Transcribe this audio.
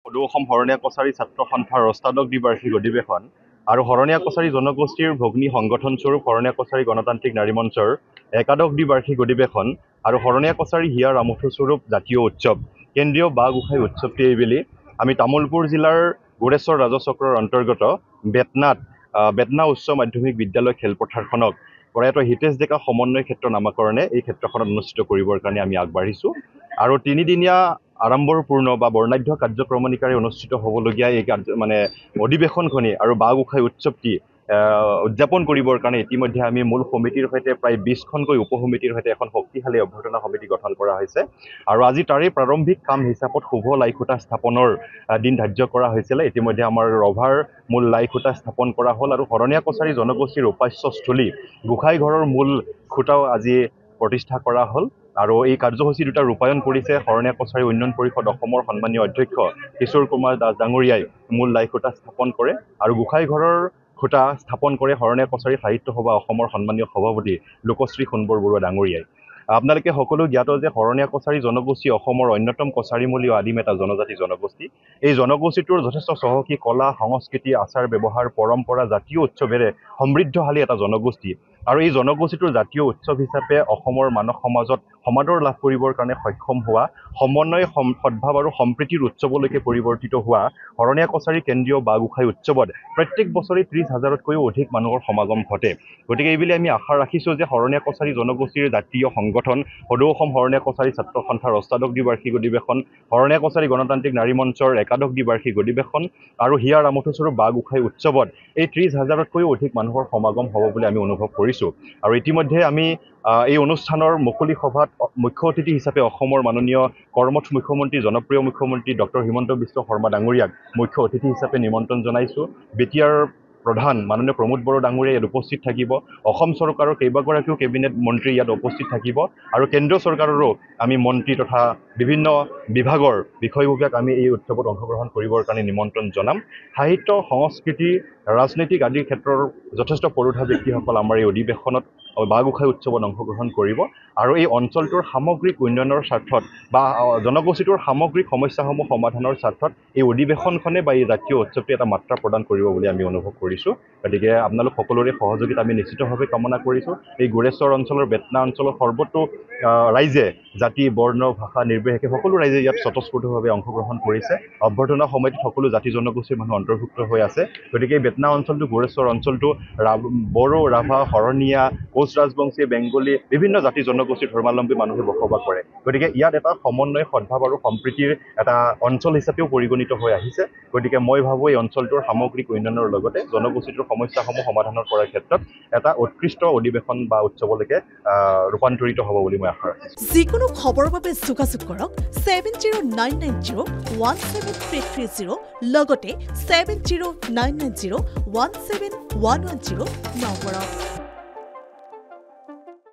সদৌ অসম শৰণীয়া কছাৰী ছাত্ৰ সন্থাৰ অষ্টাদশ দ্বিবাৰ্ষিক অধিৱেশন আৰু শৰণীয়া কছাৰী জনগোষ্ঠীৰ ভগ্নী সংগঠন স্বৰূপ শৰণীয়া কছাৰী গণতান্ত্ৰিক নাৰী মঞ্চৰ একাদশ দ্বিবাৰ্ষিক অধিৱেশন আৰু শৰণীয়া কছাৰী হিয়াৰ আমঠু স্বৰূপ জাতীয় উৎসৱ কেন্দ্ৰীয় বাঁহ গোঁসাই উৎসৱটি এইবেলি আমি তামুলপুৰ জিলাৰ গোৰেশ্বৰ ৰাজচক্ৰৰ অন্তৰ্গত বেতনা উচ্চ মাধ্যমিক বিদ্যালয় খেলপথাৰখনক প্ৰয়াত হিতেশ ডেকা সমন্বয় ক্ষেত্ৰ নামাকৰণে এই ক্ষেত্ৰখনত অনুষ্ঠিত কৰিবৰ কাৰণে আমি আগবাঢ়িছোঁ আৰু তিনিদিনীয়া আড়ম্বৰপূৰ্ণ বা বৰ্ণাঢ্য কাৰ্যক্ৰমণিকাৰে অনুষ্ঠিত হ'বলগীয়া এই অধিৱেশনখনি আৰু বাঁহ গোঁসাই উৎসৱটি উদযাপন কৰিবৰ কাৰণে ইতিমধ্যে আমি মূল সমিতিৰ সৈতে প্ৰায় 20খনকৈ উপসমিতিৰ সৈতে এখন শক্তিশালী অভ্যৰ্থনা সমিতি গঠন কৰা হৈছে আৰু আজি তাৰেই প্ৰাৰম্ভিক কাম হিচাপত শুভ লাইখুঁটা স্থাপনৰ দিন ধাৰ্য কৰা হৈছিলে ইতিমধ্যে আমাৰ ৰভাৰ মূল লাইখুঁটা স্থাপন কৰা হ'ল আৰু শৰণীয়া কছাৰী জনগোষ্ঠীৰ উপাস্যস্থলী গোঁসাই ঘৰৰ মূল খুঁটাও আজি প্ৰতিষ্ঠা কৰা হ'ল আৰু এই কাৰ্যসূচী দুটা ৰূপায়ণ কৰিছে শৰণীয়া কছাৰী উন্নয়ন পৰিষদ অসমৰ সন্মানীয় অধ্যক্ষ কিশোৰ কুমাৰ দাস ডাঙৰীয়াই মূল লাইখুঁটা স্থাপন কৰে আৰু গোঁসাই ঘৰৰ খুঁটা স্থাপন কৰে শৰণীয়া কছাৰী সাহিত্য সভা অসমৰ সন্মানীয় সভাপতি লোকশ্ৰী সোণবৰ বৰুৱা ডাঙৰীয়াই আপোনালোকে সকলো জ্ঞাত যে শৰণীয়া কছাৰী জনগোষ্ঠী অসমৰ অন্যতম কছাৰীমূলীয় আদিম এটা জনজাতি জনগোষ্ঠী এই জনগোষ্ঠীটোৰ যথেষ্ট চহকী কলা সংস্কৃতি আচাৰ ব্যৱহাৰ পৰম্পৰা জাতীয় উৎসৱেৰে সমৃদ্ধশালী এটা জনগোষ্ঠী আৰু এই জনগোষ্ঠীটোৰ জাতীয় উৎসৱ হিচাপে অসমৰ মানৱ সমাজত সমাদৰ লাভ কৰিবৰ কাৰণে সক্ষম হোৱা সমন্বয় সদ্ভাৱ আৰু সম্প্ৰীতিৰ উৎসৱলৈকে পৰিৱৰ্তিত হোৱা শৰণীয়া কছাৰী কেন্দ্ৰীয় বাঁহ গোঁসাই উৎসৱত প্ৰত্যেক বছৰে 30,000তকৈও অধিক মানুহৰ সমাগম ঘটে গতিকে এইবুলি আমি আশা ৰাখিছোঁ যে শৰণীয়া কছাৰী জনগোষ্ঠীৰ জাতীয় সংগঠন সদৌ অসম শৰণীয়া কছাৰী ছাত্ৰ সন্থাৰ অষ্টাদশ দ্বিবাৰ্ষিক অধিৱেশন শৰণীয়া কছাৰী গণতান্ত্ৰিক নাৰী মঞ্চৰ একাদশ দ্বিবাৰ্ষিক অধিৱেশন আৰু হিয়াৰ আমঠু স্বৰূপ বাঁহ গোঁসাই উৎসৱত এই 30,000তকৈও অধিক মানুহৰ সমাগম হ'ব বুলি আমি অনুভৱ কৰিছোঁ আৰু ইতিমধ্যে আমি এই অনুষ্ঠানৰ মুকলি সভাত মুখ্য অতিথি হিচাপে অসমৰ মাননীয় কৰ্মঠ মুখ্যমন্ত্ৰী জনপ্ৰিয় মুখ্যমন্ত্ৰী ডক্টৰ হিমন্ত বিশ্ব শৰ্মা ডাঙৰীয়াক মুখ্য অতিথি হিচাপে নিমন্ত্ৰণ জনাইছোঁ বেতিয়াৰ প্ৰধান মাননীয় প্ৰমোদ বড়ো ডাঙৰীয়া ইয়াত উপস্থিত থাকিব অসম চৰকাৰৰ কেইবাগৰাকীও কেবিনেট মন্ত্ৰী ইয়াত উপস্থিত থাকিব আৰু কেন্দ্ৰীয় চৰকাৰৰো আমি মন্ত্ৰী তথা বিভিন্ন বিভাগৰ বিষয়ববীয়াক আমি এই উৎসৱত অংশগ্ৰহণ কৰিবৰ কাৰণে নিমন্ত্ৰণ জনাম সাহিত্য সংস্কৃতি ৰাজনৈতিক আদিৰ ক্ষেত্ৰৰ যথেষ্ট পৰুধা ব্যক্তিসকল আমাৰ এই অধিৱেশনত বাঁহ গোঁসাই উৎসৱত অংশগ্ৰহণ কৰিব আৰু এই অঞ্চলটোৰ সামগ্ৰিক উন্নয়নৰ স্বাৰ্থত বা জনগোষ্ঠীটোৰ সামগ্ৰিক সমস্যাসমূহ সমাধানৰ স্বাৰ্থত এই অধিৱেশনখনে বা এই জাতীয় উৎসৱটি এটা মাত্ৰা প্ৰদান কৰিব বুলি আমি অনুভৱ কৰিছোঁ গতিকে আপোনালোক সকলোৰে সহযোগিতা আমি নিশ্চিতভাৱে কামনা কৰিছোঁ এই গোৰেশ্বৰ অঞ্চলৰ বেতনা অঞ্চলৰ সৰ্বতো ৰাইজে জাতি বৰ্ণ ভাষা নিৰ্বিশেষে সকলো ৰাইজে ইয়াত স্বতঃস্ফূৰ্তভাৱে অংশগ্ৰহণ কৰিছে অভ্যৰ্থনা সমিতিত সকলো জাতি জনগোষ্ঠীৰ মানুহ অন্তৰ্ভুক্ত হৈ আছে গতিকে এই বেতনা অঞ্চলটো গোৰেশ্বৰ অঞ্চলটো বড়ো ৰাভা শৰণীয়া কোচ ৰাজবংশী বেংগলী বিভিন্ন জাতি জনগোষ্ঠী ধৰ্মাৱলম্বী মানুহে বসবাস কৰে গতিকে ইয়াত এটা সমন্বয় সদ্ভাৱ আৰু সম্প্ৰীতিৰ এটা অঞ্চল হিচাপেও পৰিগণিত হৈ আহিছে গতিকে মই ভাবোঁ এই অঞ্চলটোৰ সামগ্ৰিক উন্নয়নৰ লগতে জনগোষ্ঠীটোৰ সমস্যাসমূহ সমাধানৰ কৰাৰ ক্ষেত্ৰত এটা উৎকৃষ্ট অধিৱেশন বা উৎসৱলৈকে ৰূপান্তৰিত হ'ব বুলি মই আশা ৰাখিছোঁ যিকোনো খবৰৰ বাবে যোগাযোগ কৰক 7099017330 লগতে 7099017110 নম্বৰত